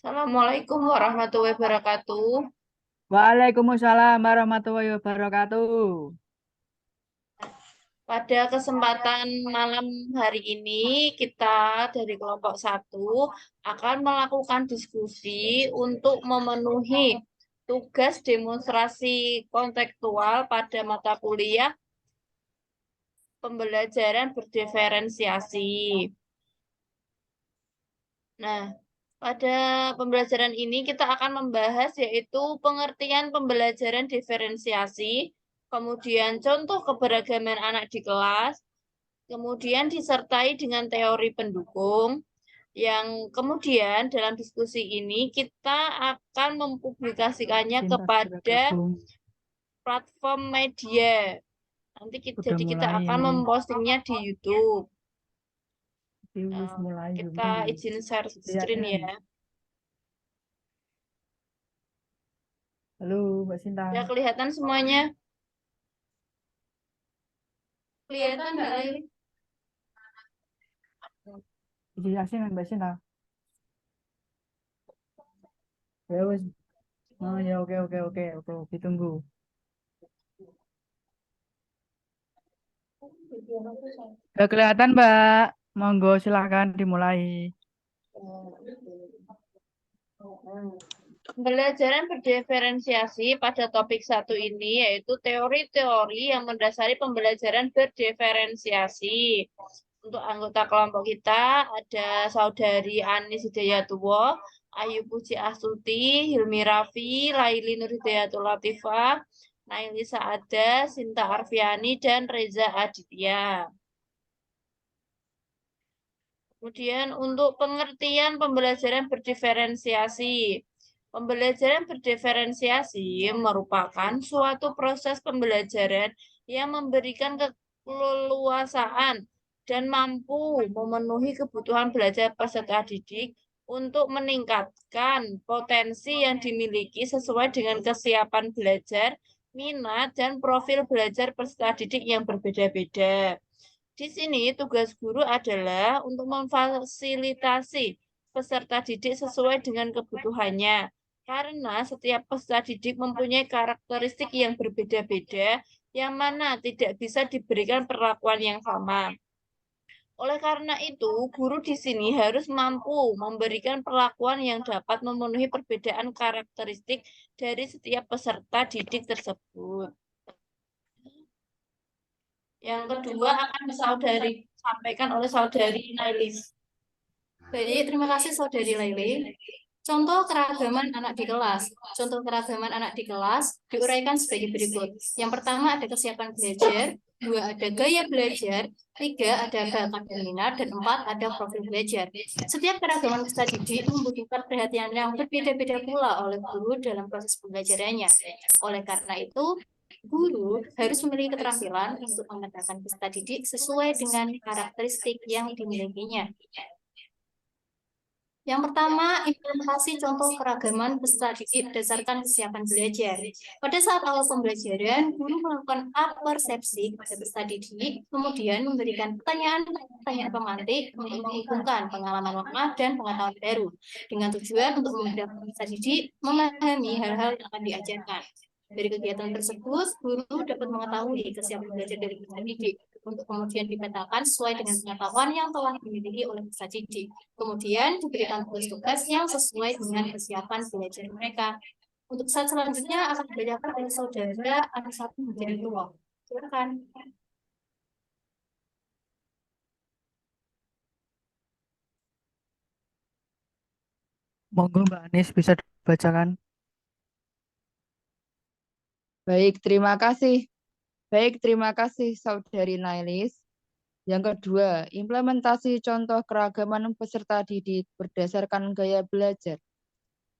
Assalamualaikum warahmatullahi wabarakatuh. Waalaikumsalam warahmatullahi wabarakatuh. Pada kesempatan malam hari ini, kita dari kelompok satu akan melakukan diskusi untuk memenuhi tugas demonstrasi kontekstual pada mata kuliah pembelajaran berdiferensiasi. Nah, pada pembelajaran ini kita akan membahas yaitu pengertian pembelajaran diferensiasi, kemudian contoh keberagaman anak di kelas, kemudian disertai dengan teori pendukung, yang kemudian dalam diskusi ini kita akan mempublikasikannya Cinta sudah kepada gabung, platform media. udah Jadi kita mulai akan ini. mempostingnya di YouTube. Wis mulai Kita Yumi. izin share screen Kelihatan. ya. Halo, Mbak Sinta. Ya kelihatan semuanya. Kelihatan nggak, Lili? Dijelasin Mbak Sinta. Ya wis. Oh ya oke oke oke oke ditunggu. Udah kelihatan Mbak. Monggo silahkan dimulai. Pembelajaran berdiferensiasi pada topik satu ini yaitu teori-teori yang mendasari pembelajaran berdiferensiasi. Untuk anggota kelompok kita ada saudari Anis Hidayatullah, Ayu Puji Astuti, Hilmi Rafi, Laili Nur Hidayatul Latifah, Naili Saada, Sinta Arfiani, dan Reza Aditya. Kemudian untuk pengertian pembelajaran berdiferensiasi. Pembelajaran berdiferensiasi merupakan suatu proses pembelajaran yang memberikan keleluasaan dan mampu memenuhi kebutuhan belajar peserta didik untuk meningkatkan potensi yang dimiliki sesuai dengan kesiapan belajar, minat, dan profil belajar peserta didik yang berbeda-beda. Di sini tugas guru adalah untuk memfasilitasi peserta didik sesuai dengan kebutuhannya. Karena setiap peserta didik mempunyai karakteristik yang berbeda-beda, yang mana tidak bisa diberikan perlakuan yang sama. Oleh karena itu, guru di sini harus mampu memberikan perlakuan yang dapat memenuhi perbedaan karakteristik dari setiap peserta didik tersebut. Yang kedua akan disampaikan oleh saudari Nailis. Baik, terima kasih Saudari Laili. Contoh keragaman anak di kelas. Contoh keragaman anak di kelas diuraikan sebagai berikut. Yang pertama ada kesiapan belajar, dua ada gaya belajar, tiga ada bakat dan minat, dan empat ada profil belajar. Setiap keragaman peserta didik membutuhkan perhatian yang berbeda-beda pula oleh guru dalam proses pembelajarannya. Oleh karena itu, guru harus memiliki keterampilan untuk memetakan peserta didik sesuai dengan karakteristik yang dimilikinya. Yang pertama, implementasi contoh keragaman peserta didik berdasarkan kesiapan belajar. Pada saat awal pembelajaran, guru melakukan persepsi kepada peserta didik, kemudian memberikan pertanyaan-pertanyaan pemantik untuk menghubungkan pengalaman lama dan pengetahuan baru, dengan tujuan untuk memudahkan peserta didik memahami hal-hal yang akan diajarkan. Dari kegiatan tersebut, guru dapat mengetahui kesiapan belajar dari peserta didik, untuk kemudian dipetakan sesuai dengan pengetahuan yang telah dimiliki oleh peserta didik. Kemudian diberikan tugas-tugas yang sesuai dengan kesiapan belajar mereka. Untuk saat selanjutnya akan dibacakan oleh saudara Anisatu Hidayatullah. Silakan. Monggo Mbak Anis bisa dibacakan. Baik, terima kasih. Baik, terima kasih Saudari Nailis. Yang kedua, implementasi contoh keragaman peserta didik berdasarkan gaya belajar.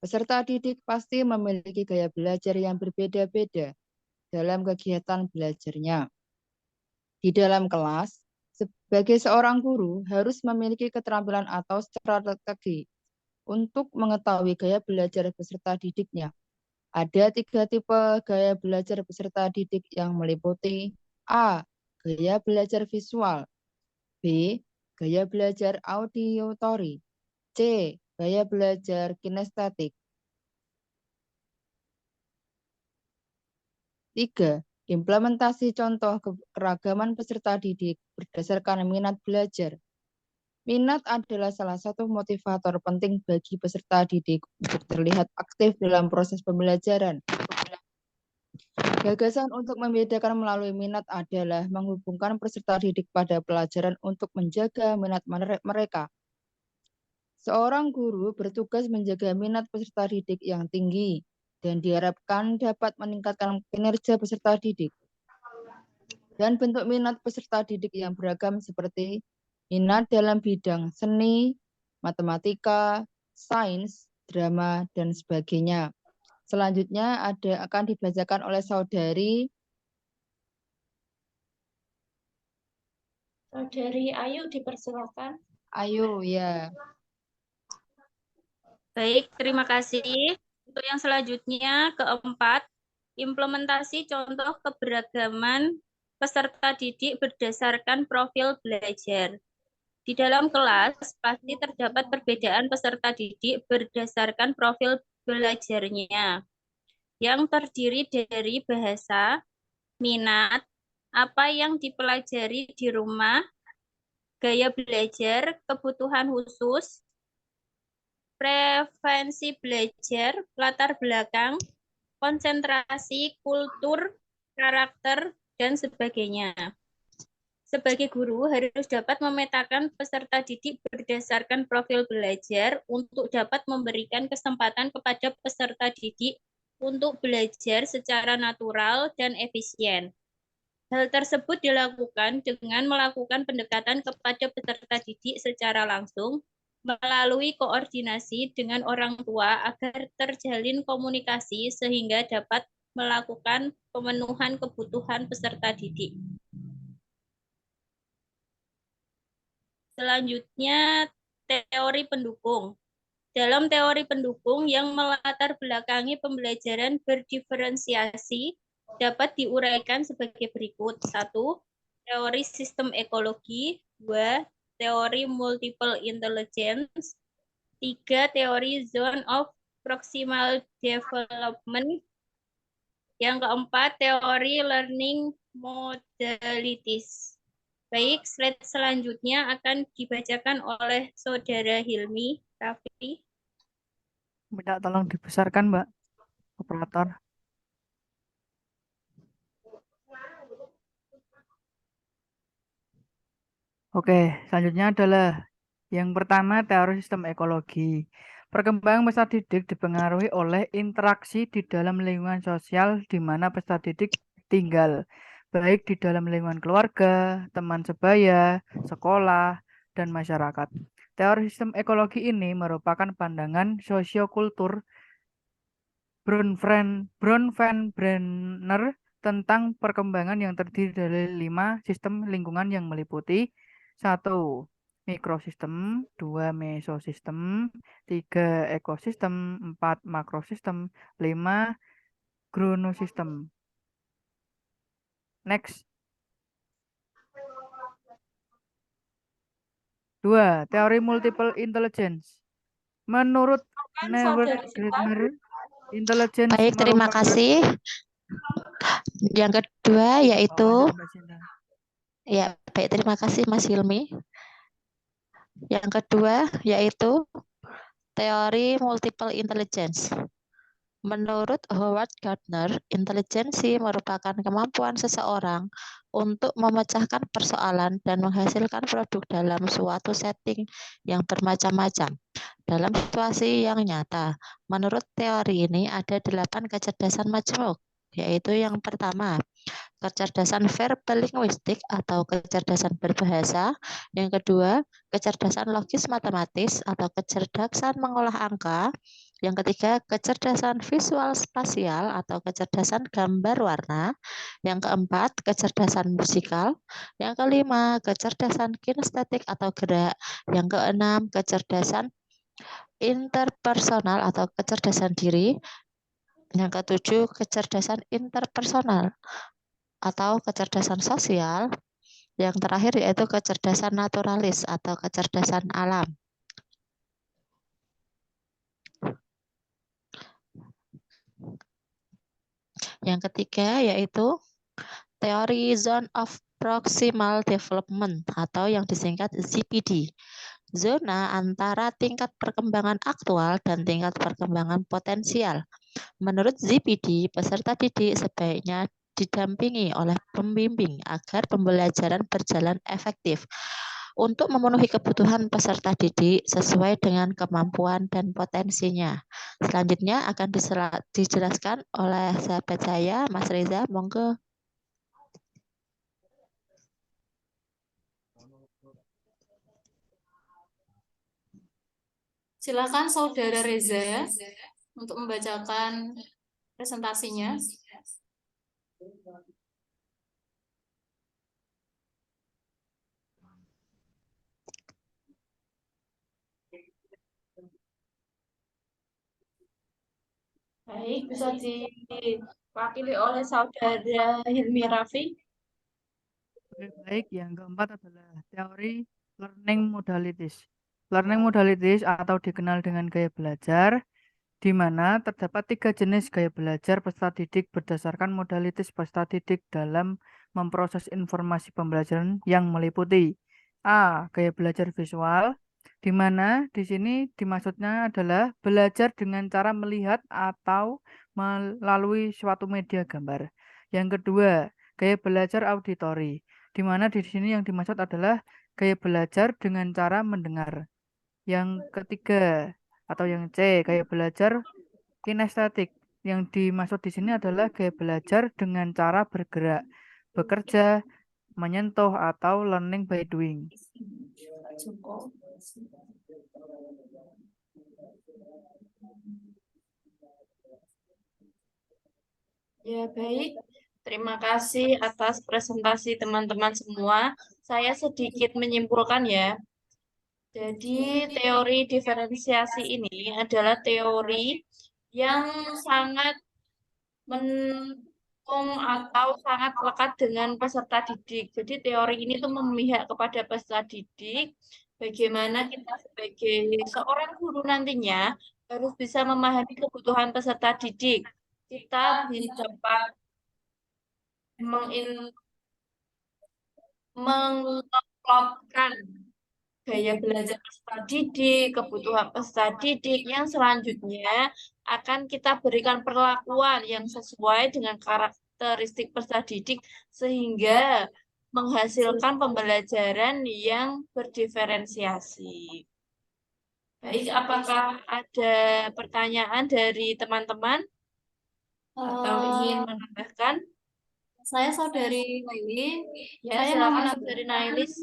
Peserta didik pasti memiliki gaya belajar yang berbeda-beda dalam kegiatan belajarnya. Di dalam kelas, sebagai seorang guru harus memiliki keterampilan atau strategi untuk mengetahui gaya belajar peserta didiknya. Ada 3 tipe gaya belajar peserta didik yang meliputi A. Gaya belajar visual, B. Gaya belajar auditory, C. gaya belajar kinestetik. 3. Implementasi contoh keragaman peserta didik berdasarkan minat belajar. Minat adalah salah satu motivator penting bagi peserta didik untuk terlihat aktif dalam proses pembelajaran. Gagasan untuk membedakan melalui minat adalah menghubungkan peserta didik pada pelajaran untuk menjaga minat mereka. Seorang guru bertugas menjaga minat peserta didik yang tinggi dan diharapkan dapat meningkatkan kinerja peserta didik. Dan bentuk minat peserta didik yang beragam seperti minat dalam bidang seni, matematika, sains, drama, dan sebagainya. Selanjutnya akan dibacakan oleh Saudari Ayu, dipersilakan. Ayu, ya. Baik, terima kasih. Untuk yang selanjutnya, keempat, implementasi contoh keberagaman peserta didik berdasarkan profil belajar. Di dalam kelas, pasti terdapat perbedaan peserta didik berdasarkan profil belajarnya, yang terdiri dari bahasa, minat, apa yang dipelajari di rumah, gaya belajar, kebutuhan khusus, preferensi belajar, latar belakang, konsentrasi, kultur, karakter, dan sebagainya. Sebagai guru harus dapat memetakan peserta didik berdasarkan profil belajar untuk dapat memberikan kesempatan kepada peserta didik untuk belajar secara natural dan efisien. Hal tersebut dilakukan dengan melakukan pendekatan kepada peserta didik secara langsung melalui koordinasi dengan orang tua agar terjalin komunikasi sehingga dapat melakukan pemenuhan kebutuhan peserta didik. Selanjutnya, teori pendukung. Dalam teori pendukung yang melatar belakangi pembelajaran berdiferensiasi dapat diuraikan sebagai berikut. 1. Teori sistem ekologi. 2. Teori multiple intelligence. 3. Teori zone of proximal development. Yang keempat, teori learning modalities. Baik, slide selanjutnya akan dibacakan oleh Saudara Hilmi Raffi. Minta tolong dibesarkan, Mbak Operator. Oke, selanjutnya adalah yang pertama teori sistem ekologi. Perkembangan peserta didik dipengaruhi oleh interaksi di dalam lingkungan sosial di mana peserta didik tinggal, baik di dalam lingkungan keluarga, teman sebaya, sekolah, dan masyarakat. Teori sistem ekologi ini merupakan pandangan sosiokultur Bronfenbrenner tentang perkembangan yang terdiri dari 5 sistem lingkungan yang meliputi 1. Mikrosistem, 2. Mesosistem, 3. Ekosistem, 4. Makrosistem, 5. Chronosistem. Next. 2. Teori multiple intelligence. Menurut Neville Gardner, intelligence Baik, terima merupakan... kasih. Yang kedua yaitu ya, baik, terima kasih Mas Hilmi. Yang kedua yaitu teori multiple intelligence. Menurut Howard Gardner, intelijensi merupakan kemampuan seseorang untuk memecahkan persoalan dan menghasilkan produk dalam suatu setting yang bermacam-macam. Dalam situasi yang nyata, menurut teori ini ada 8 kecerdasan majemuk, yaitu yang pertama, kecerdasan verbal linguistik atau kecerdasan berbahasa. Yang kedua, kecerdasan logis matematis atau kecerdasan mengolah angka. Yang ketiga, kecerdasan visual spasial atau kecerdasan gambar warna. Yang keempat, kecerdasan musikal. Yang kelima, kecerdasan kinestetik atau gerak. Yang keenam, kecerdasan interpersonal atau kecerdasan diri. Yang ketujuh, kecerdasan interpersonal atau kecerdasan sosial. Yang terakhir yaitu kecerdasan naturalis atau kecerdasan alam. Yang ketiga yaitu teori Zone of Proximal Development atau yang disingkat ZPD. Zona antara tingkat perkembangan aktual dan tingkat perkembangan potensial. Menurut ZPD, peserta didik sebaiknya didampingi oleh pembimbing agar pembelajaran berjalan efektif untuk memenuhi kebutuhan peserta didik sesuai dengan kemampuan dan potensinya. Selanjutnya akan dijelaskan oleh sahabat saya, Mas Reza. Monggo. Silakan Saudara Reza untuk membacakan presentasinya. Baik, bisa diwakili oleh Saudara Hilmi Rafi. Oke, baik, yang keempat adalah teori learning modalities. Learning modalities atau dikenal dengan gaya belajar, di mana terdapat 3 jenis gaya belajar peserta didik berdasarkan modalitas peserta didik dalam memproses informasi pembelajaran yang meliputi A. Gaya belajar visual, di mana di sini dimaksudnya adalah belajar dengan cara melihat atau melalui suatu media gambar. Yang kedua, gaya belajar auditori, di mana di sini yang dimaksud adalah gaya belajar dengan cara mendengar. Yang ketiga atau yang C, gaya belajar kinestetik. Yang dimaksud di sini adalah gaya belajar dengan cara bergerak, bekerja, menyentuh, atau learning by doing. Ya, baik. Terima kasih atas presentasi teman-teman semua. Saya sedikit menyimpulkan ya. Jadi, teori diferensiasi ini adalah teori yang sangat mendukung atau sangat lekat dengan peserta didik. Jadi, teori ini tuh memihak kepada peserta didik. Bagaimana kita sebagai seorang guru nantinya harus bisa memahami kebutuhan peserta didik. Kita dapat mengelompokkan gaya belajar peserta didik, kebutuhan peserta didik yang selanjutnya akan kita berikan perlakuan yang sesuai dengan karakteristik peserta didik sehingga menghasilkan pembelajaran yang berdiferensiasi. Baik, apakah ada pertanyaan dari teman-teman atau ingin menambahkan? Saya Saudari Naili. Ya, Saya mau silakan menambahkan Saudari Nailis.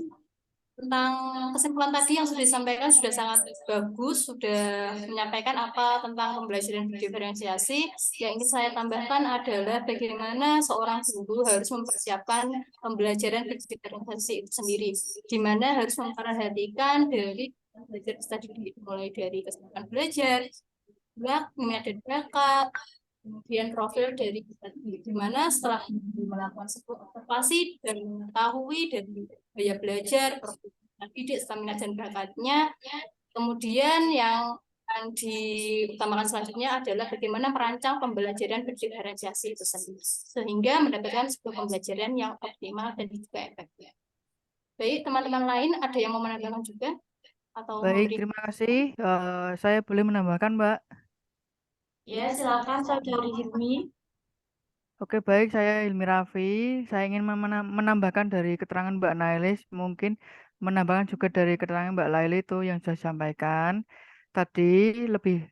tentang kesimpulan tadi yang sudah disampaikan sudah sangat bagus, sudah menyampaikan apa tentang pembelajaran berdiferensiasi. Yang ingin saya tambahkan adalah bagaimana seorang guru harus mempersiapkan pembelajaran berdiferensiasi itu sendiri, di mana harus memperhatikan dari belajar tadi mulai dari kesempatan belajar, minat dan bakat, kemudian profil dari kita di mana setelah melakukan sebuah observasi dan mengetahui dari gaya belajar, profil didik, stamina dan bakatnya, kemudian yang diutamakan selanjutnya adalah bagaimana merancang pembelajaran berdiferensiasi itu sendiri sehingga mendapatkan sebuah pembelajaran yang optimal dan juga efektif. Baik, teman-teman lain ada yang mau menambahkan juga atau Baik, memberi? terima kasih. Saya boleh menambahkan, Mbak? Ya, silakan Saudari Hilmi. Oke, baik. Saya Hilmi Rafi. Saya ingin menambahkan dari keterangan Mbak Nailis, mungkin menambahkan juga dari keterangan Mbak Laili itu yang sudah disampaikan. Tadi lebih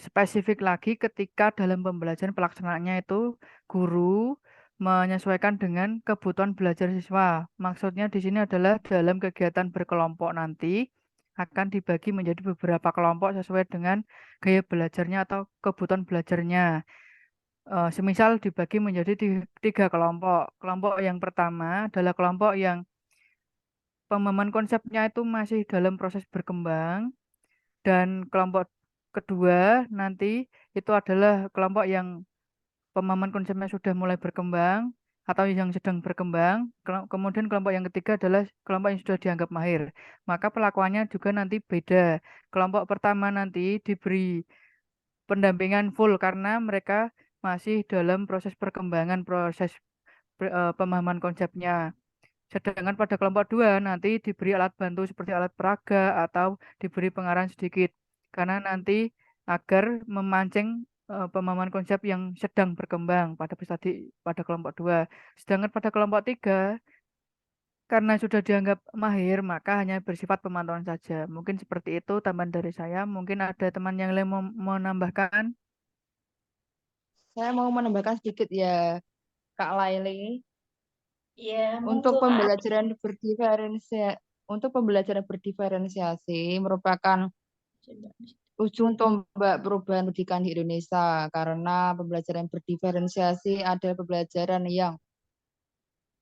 spesifik lagi ketika dalam pembelajaran pelaksanaannya itu guru menyesuaikan dengan kebutuhan belajar siswa. Maksudnya di sini adalah dalam kegiatan berkelompok nanti akan dibagi menjadi beberapa kelompok sesuai dengan gaya belajarnya atau kebutuhan belajarnya. Semisal dibagi menjadi 3 kelompok. Kelompok yang pertama adalah kelompok yang pemahaman konsepnya itu masih dalam proses berkembang, dan kelompok kedua nanti itu adalah kelompok yang pemahaman konsepnya sudah mulai berkembang atau yang sedang berkembang. Kemudian kelompok yang ketiga adalah kelompok yang sudah dianggap mahir. Maka pelakuannya juga nanti beda. Kelompok pertama nanti diberi pendampingan full karena mereka masih dalam proses perkembangan proses pemahaman konsepnya. Sedangkan pada kelompok 2 nanti diberi alat bantu seperti alat peraga atau diberi pengarahan sedikit. Karena nanti agar memancing pemahaman konsep yang sedang berkembang pada kelompok 2. Sedangkan pada kelompok 3 karena sudah dianggap mahir, maka hanya bersifat pemantauan saja. Mungkin seperti itu tambahan dari saya. Mungkin ada teman yang lain mau menambahkan. Saya mau menambahkan sedikit ya, Kak Laili. Ya, Untuk monggo, Kak. pembelajaran berdiferensiasi merupakan ujung tombak perubahan pendidikan di Indonesia, karena pembelajaran berdiferensiasi adalah pembelajaran yang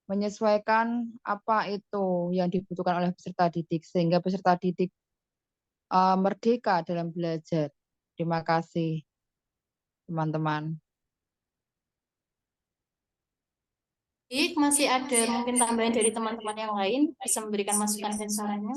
menyesuaikan apa itu yang dibutuhkan oleh peserta didik, sehingga peserta didik merdeka dalam belajar. Terima kasih, teman-teman. Baik, masih ada mungkin tambahan dari teman-teman yang lain bisa memberikan masukan dan sarannya.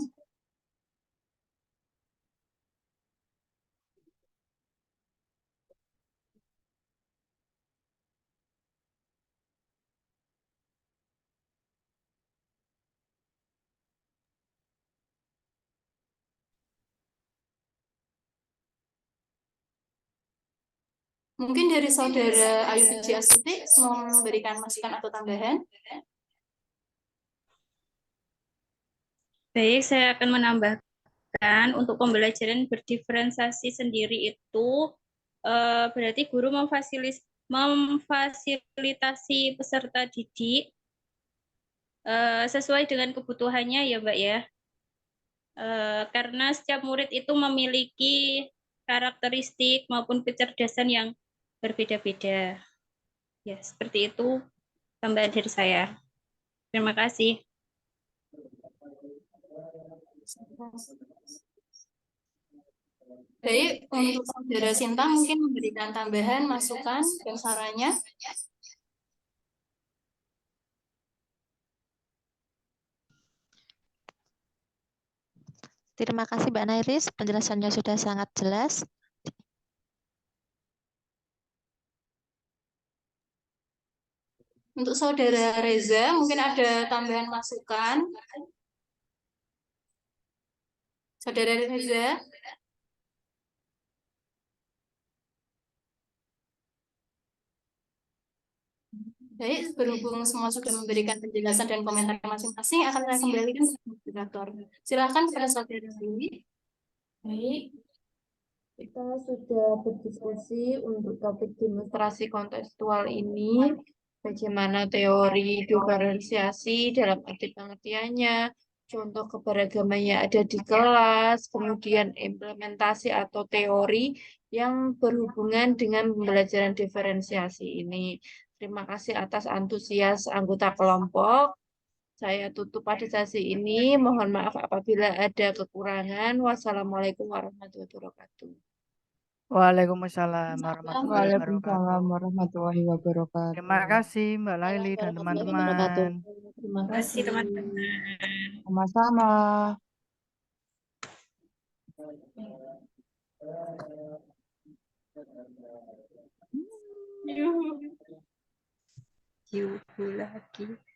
Mungkin dari saudara Ayu Puji Astuti mau memberikan masukan atau tambahan. Baik, saya akan menambahkan untuk pembelajaran berdiferensiasi sendiri itu berarti guru memfasilitasi peserta didik sesuai dengan kebutuhannya ya Mbak ya. Karena setiap murid itu memiliki karakteristik maupun kecerdasan yang berbeda-beda. Ya, seperti itu tambahan dari saya. Terima kasih. Baik, untuk saudara Sinta mungkin memberikan tambahan, masukan, dan sarannya. Terima kasih Mbak Nairis, penjelasannya sudah sangat jelas. Untuk saudara Reza mungkin ada tambahan masukan. Saudara Reza. Baik, berhubung semua sudah memberikan penjelasan dan komentar masing-masing, akan saya kembalikan ke moderator. Silakan pada saudara Dewi. Baik, kita sudah berdiskusi untuk topik demonstrasi kontekstual ini, bagaimana teori diferensiasi dalam arti pengertiannya, contoh keberagamannya ada di kelas, kemudian implementasi atau teori yang berhubungan dengan pembelajaran diferensiasi ini. Terima kasih atas antusias anggota kelompok. Saya tutup pada sesi ini. Mohon maaf apabila ada kekurangan. Wassalamualaikum warahmatullahi wabarakatuh. Waalaikumsalam warahmatullahi Waalaikumsalam wabarakatuh. warahmatullahi wabarakatuh. Terima kasih Mbak Laili dan teman-teman. Terima Terima kasih teman-teman. Sama-sama. Yuhu lagi.